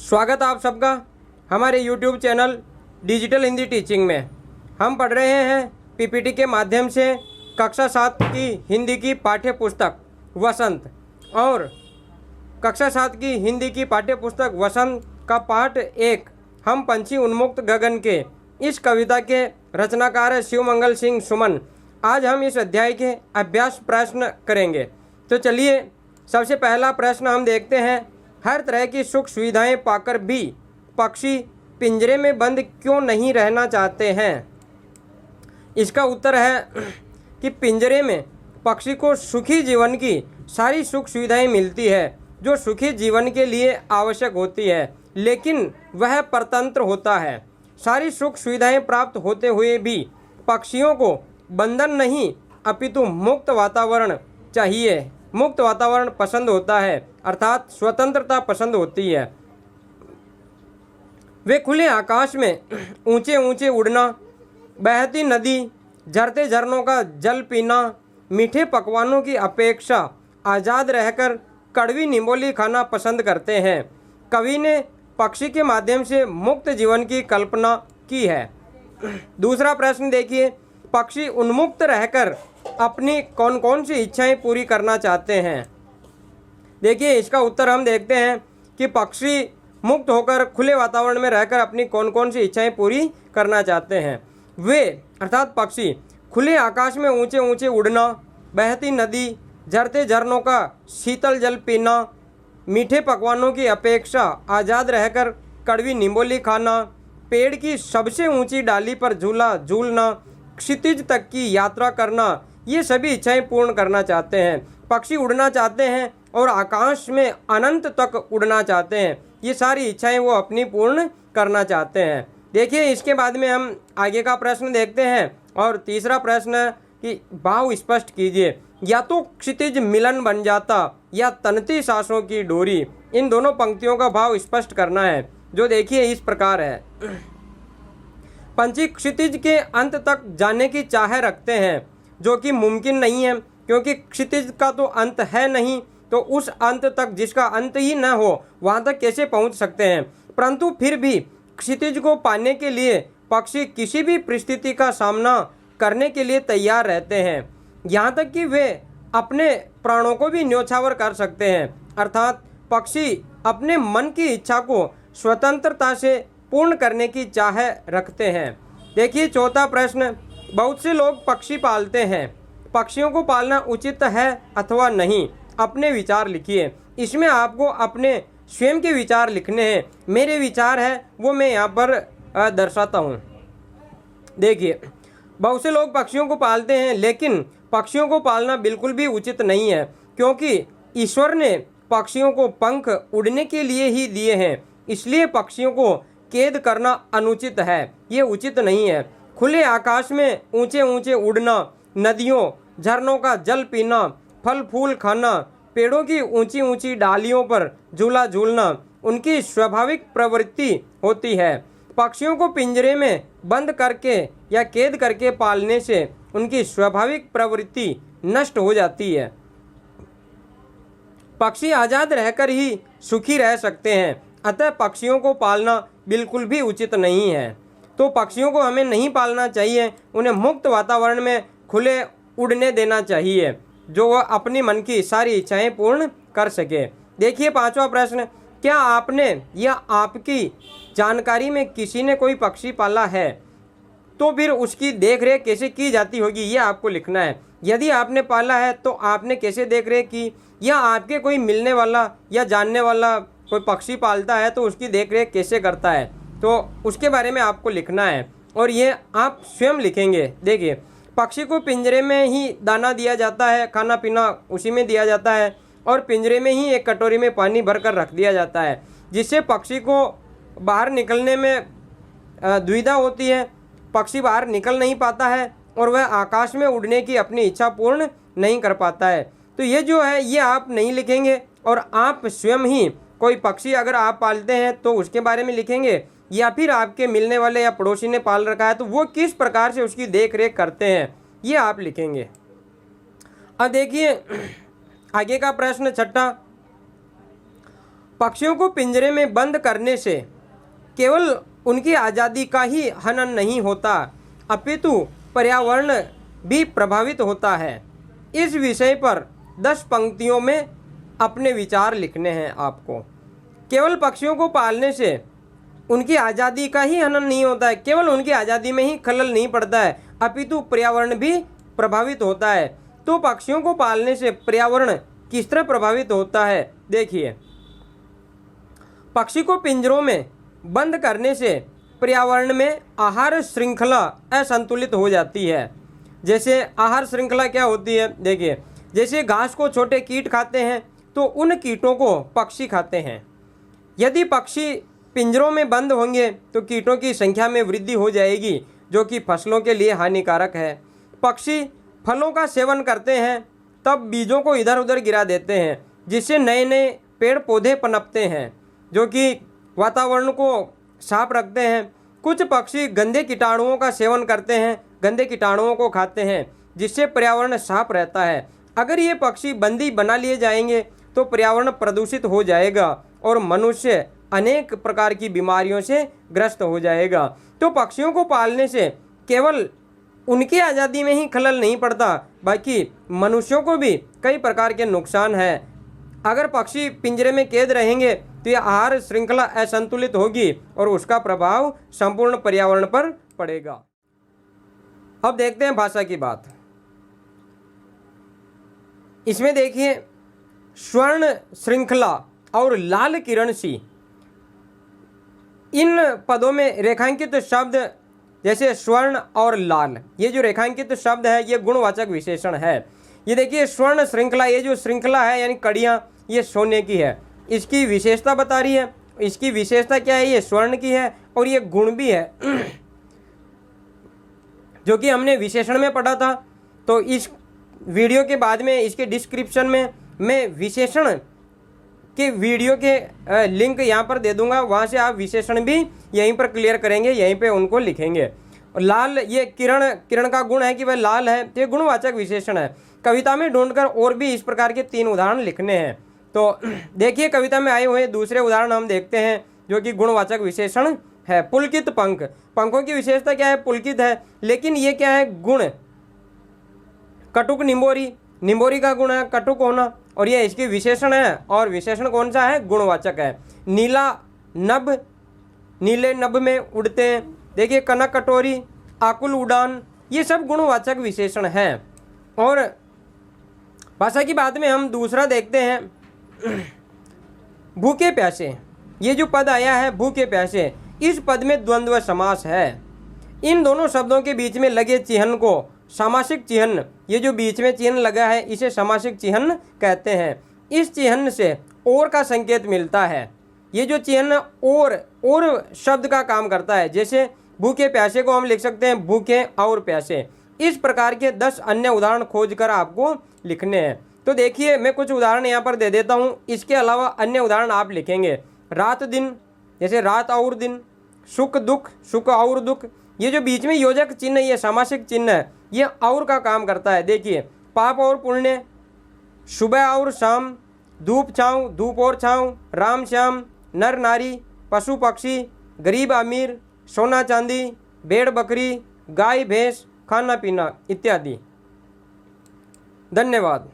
स्वागत आप सबका हमारे YouTube channel digital Hindi teaching में। हम पढ़ रहे हैं पीपीटी के माध्यम से कक्षा 7 की हिंदी की पाठ्य पुस्तक वसंत, और कक्षा 7 की हिंदी की पाठ्य पुस्तक वसंत का पाठ 1 हम पंछी उन्मुक्त गगन के इस कविता के रचनाकार है शिवमंगल सिंह सुमन। आज हम इस अध्याय के अभ्यास प्रश्न करेंगे। तो चलिए सबसे पहला प्रश्न हम देखते हैं। हर तरह की सुख सुविधाएं पाकर भी पक्षी पिंजरे में बंद क्यों नहीं रहना चाहते हैं? इसका उत्तर है कि पिंजरे में पक्षी को सुखी जीवन की सारी सुख सुविधाएं मिलती है जो सुखी जीवन के लिए आवश्यक होती है, लेकिन वह परतंत्र होता है। सारी सुख सुविधाएं प्राप्त होते हुए भी पक्षियों को बंधन नहीं अपितु मुक्त वातावरण चाहिए, मुक्त वातावरण पसंद होता है, अर्थात स्वतंत्रता पसंद होती है। वे खुले आकाश में ऊंचे ऊंचे उड़ना, बहती नदी, झरते झरनों का जल पीना, मीठे पकवानों की अपेक्षा आज़ाद रहकर कड़वी निमोली खाना पसंद करते हैं। कवि ने पक्षी के माध्यम से मुक्त जीवन की कल्पना की है। दूसरा प्रश्न देखिए, पक्षी उन्मुक्त रहकर अपनी कौन कौन सी इच्छाएं पूरी करना चाहते हैं? देखिए इसका उत्तर हम देखते हैं कि पक्षी मुक्त होकर खुले वातावरण में रहकर अपनी कौन कौन सी इच्छाएं पूरी करना चाहते हैं। वे अर्थात पक्षी खुले आकाश में ऊंचे ऊंचे उड़ना, बहती नदी, झरते झरनों का शीतल जल पीना, मीठे पकवानों की अपेक्षा आज़ाद रहकर कड़वी निम्बोली खाना, पेड़ की सबसे ऊंची डाली पर झूला झूलना, क्षितिज तक की यात्रा करना, ये सभी इच्छाएं पूर्ण करना चाहते हैं। पक्षी उड़ना चाहते हैं और आकाश में अनंत तक उड़ना चाहते हैं। ये सारी इच्छाएं वो अपनी पूर्ण करना चाहते हैं। देखिए इसके बाद में हम आगे का प्रश्न देखते हैं। और तीसरा प्रश्न है कि भाव स्पष्ट कीजिए। या तो क्षितिज मिलन बन जाता या तनती सांसों की डोरी। इन दोनों पंक्तियों का भाव स्पष्ट करना है, जो देखिए इस प्रकार है। पंछी क्षितिज के अंत तक जाने की चाह रखते हैं, जो कि मुमकिन नहीं है, क्योंकि क्षितिज का तो अंत है नहीं, तो उस अंत तक जिसका अंत ही न हो वहाँ तक कैसे पहुँच सकते हैं। परंतु फिर भी क्षितिज को पाने के लिए पक्षी किसी भी परिस्थिति का सामना करने के लिए तैयार रहते हैं, यहाँ तक कि वे अपने प्राणों को भी न्योछावर कर सकते हैं। अर्थात पक्षी अपने मन की इच्छा को स्वतंत्रता से पूर्ण करने की चाह रखते हैं। देखिए चौथा प्रश्न, बहुत से लोग पक्षी पालते हैं, पक्षियों को पालना उचित है अथवा नहीं? अपने विचार लिखिए। इसमें आपको अपने स्वयं के विचार लिखने हैं। मेरे विचार है वो मैं यहाँ पर दर्शाता हूँ। देखिए बहुत से लोग पक्षियों को पालते हैं, लेकिन पक्षियों को पालना बिल्कुल भी उचित नहीं है, क्योंकि ईश्वर ने पक्षियों को पंख उड़ने के लिए ही दिए हैं, इसलिए पक्षियों को कैद करना अनुचित है, ये उचित नहीं है। खुले आकाश में ऊंचे ऊंचे उड़ना, नदियों झरनों का जल पीना, फल फूल खाना, पेड़ों की ऊंची ऊंची डालियों पर झूला झूलना उनकी स्वाभाविक प्रवृत्ति होती है। पक्षियों को पिंजरे में बंद करके या कैद करके पालने से उनकी स्वाभाविक प्रवृत्ति नष्ट हो जाती है। पक्षी आज़ाद रहकर ही सुखी रह सकते हैं, अतः पक्षियों को पालना बिल्कुल भी उचित नहीं है। तो पक्षियों को हमें नहीं पालना चाहिए, उन्हें मुक्त वातावरण में खुले उड़ने देना चाहिए, जो वह अपनी मन की सारी इच्छाएं पूर्ण कर सके। देखिए पांचवा प्रश्न, क्या आपने या आपकी जानकारी में किसी ने कोई पक्षी पाला है तो फिर उसकी देखरेख कैसे की जाती होगी, ये आपको लिखना है। यदि आपने पाला है तो आपने कैसे देखरेख की, या आपके कोई मिलने वाला या जानने वाला कोई पक्षी पालता है तो उसकी देखरेख कैसे करता है, तो उसके बारे में आपको लिखना है, और ये आप स्वयं लिखेंगे। देखिए पक्षी को पिंजरे में ही दाना दिया जाता है, खाना पीना उसी में दिया जाता है, और पिंजरे में ही एक कटोरी में पानी भर कर रख दिया जाता है, जिससे पक्षी को बाहर निकलने में दुविधा होती है। पक्षी बाहर निकल नहीं पाता है और वह आकाश में उड़ने की अपनी इच्छा पूर्ण नहीं कर पाता है। तो ये जो है ये आप नहीं लिखेंगे, और आप स्वयं ही कोई पक्षी अगर आप पालते हैं तो उसके बारे में लिखेंगे, या फिर आपके मिलने वाले या पड़ोसी ने पाल रखा है तो वो किस प्रकार से उसकी देख रेख करते हैं, ये आप लिखेंगे। अब देखिए आगे का प्रश्न छठा, पक्षियों को पिंजरे में बंद करने से केवल उनकी आज़ादी का ही हनन नहीं होता, अपितु पर्यावरण भी प्रभावित होता है। इस विषय पर 10 पंक्तियों में अपने विचार लिखने हैं आपको। केवल पक्षियों को पालने से उनकी आज़ादी का ही हनन नहीं होता है, केवल उनकी आज़ादी में ही खलल नहीं पड़ता है, अपितु पर्यावरण भी प्रभावित होता है। तो पक्षियों को पालने से पर्यावरण किस तरह प्रभावित होता है, देखिए। पक्षी को पिंजरों में बंद करने से पर्यावरण में आहार श्रृंखला असंतुलित हो जाती है। जैसे आहार श्रृंखला क्या होती है, देखिए, जैसे घास को छोटे कीट खाते हैं तो उन कीटों को पक्षी खाते हैं। यदि पक्षी पिंजरों में बंद होंगे तो कीटों की संख्या में वृद्धि हो जाएगी, जो कि फसलों के लिए हानिकारक है। पक्षी फलों का सेवन करते हैं तब बीजों को इधर उधर गिरा देते हैं, जिससे नए नए पेड़ पौधे पनपते हैं, जो कि वातावरण को साफ रखते हैं। कुछ पक्षी गंदे कीटाणुओं का सेवन करते हैं, गंदे कीटाणुओं को खाते हैं, जिससे पर्यावरण साफ रहता है। अगर ये पक्षी बंदी बना लिए जाएंगे तो पर्यावरण प्रदूषित हो जाएगा और मनुष्य अनेक प्रकार की बीमारियों से ग्रस्त हो जाएगा। तो पक्षियों को पालने से केवल उनकी आज़ादी में ही खलल नहीं पड़ता, बल्कि मनुष्यों को भी कई प्रकार के नुकसान हैं। अगर पक्षी पिंजरे में कैद रहेंगे तो यह आहार श्रृंखला असंतुलित होगी और उसका प्रभाव संपूर्ण पर्यावरण पर पड़ेगा। अब देखते हैं भाषा की बात। इसमें देखिए, स्वर्ण श्रृंखला और लाल किरण सी, इन पदों में रेखांकित शब्द जैसे स्वर्ण और लाल, ये जो रेखांकित शब्द है ये गुणवाचक विशेषण है। ये देखिए, स्वर्ण श्रृंखला, ये जो श्रृंखला है यानी कड़ियाँ, ये सोने की है, इसकी विशेषता बता रही है। इसकी विशेषता क्या है, ये स्वर्ण की है और ये गुण भी है, जो कि हमने विशेषण में पढ़ा था। तो इस वीडियो के बाद में इसके डिस्क्रिप्शन में मैं विशेषण के वीडियो के लिंक यहाँ पर दे दूंगा, वहाँ से आप विशेषण भी यहीं पर क्लियर करेंगे, यहीं पे उनको लिखेंगे। और लाल, ये किरण, किरण का गुण है कि वह लाल है, तो ये गुणवाचक विशेषण है। कविता में ढूंढकर और भी इस प्रकार के 3 उदाहरण लिखने हैं। तो देखिए, कविता में आए हुए दूसरे उदाहरण हम देखते हैं, जो कि गुणवाचक विशेषण है। पुलकित पंख, पंखों की विशेषता क्या है, पुलकित है, लेकिन ये क्या है, गुण। कटुक निम्बोरी, निम्बोरी का गुण है कटुक होना, और ये इसकी विशेषण है, और विशेषण कौन सा है, गुणवाचक है। नीला नभ, नीले नभ में उड़ते हैं। देखिए, कनक कटोरी, आकुल उड़ान, ये सब गुणवाचक विशेषण हैं। और भाषा की बात में हम दूसरा देखते हैं, भूखे प्यासे। ये जो पद आया है भूखे प्यासे, इस पद में द्वंद्व समास है। इन दोनों शब्दों के बीच में लगे चिन्ह को सामासिक चिन्ह, ये जो बीच में चिन्ह लगा है इसे सामासिक चिन्ह कहते हैं। इस चिन्ह से और का संकेत मिलता है। ये जो चिन्ह और शब्द का काम करता है। जैसे भूखे प्यासे को हम लिख सकते हैं भूखे और प्यासे। इस प्रकार के 10 अन्य उदाहरण खोजकर आपको लिखने हैं। तो देखिए, मैं कुछ उदाहरण यहाँ पर दे देता हूँ, इसके अलावा अन्य उदाहरण आप लिखेंगे। रात दिन, जैसे रात और दिन। सुख दुख, सुख और दुख। ये जो बीच में योजक चिन्ह, ये सामासिक चिन्ह है, ये और का काम करता है। देखिए, पाप और पुण्य, सुबह और शाम, धूप छाँव, धूप और छाँव, राम श्याम, नर नारी, पशु पक्षी, गरीब अमीर, सोना चांदी, भेड़ बकरी, गाय भैंस, खाना पीना इत्यादि। धन्यवाद।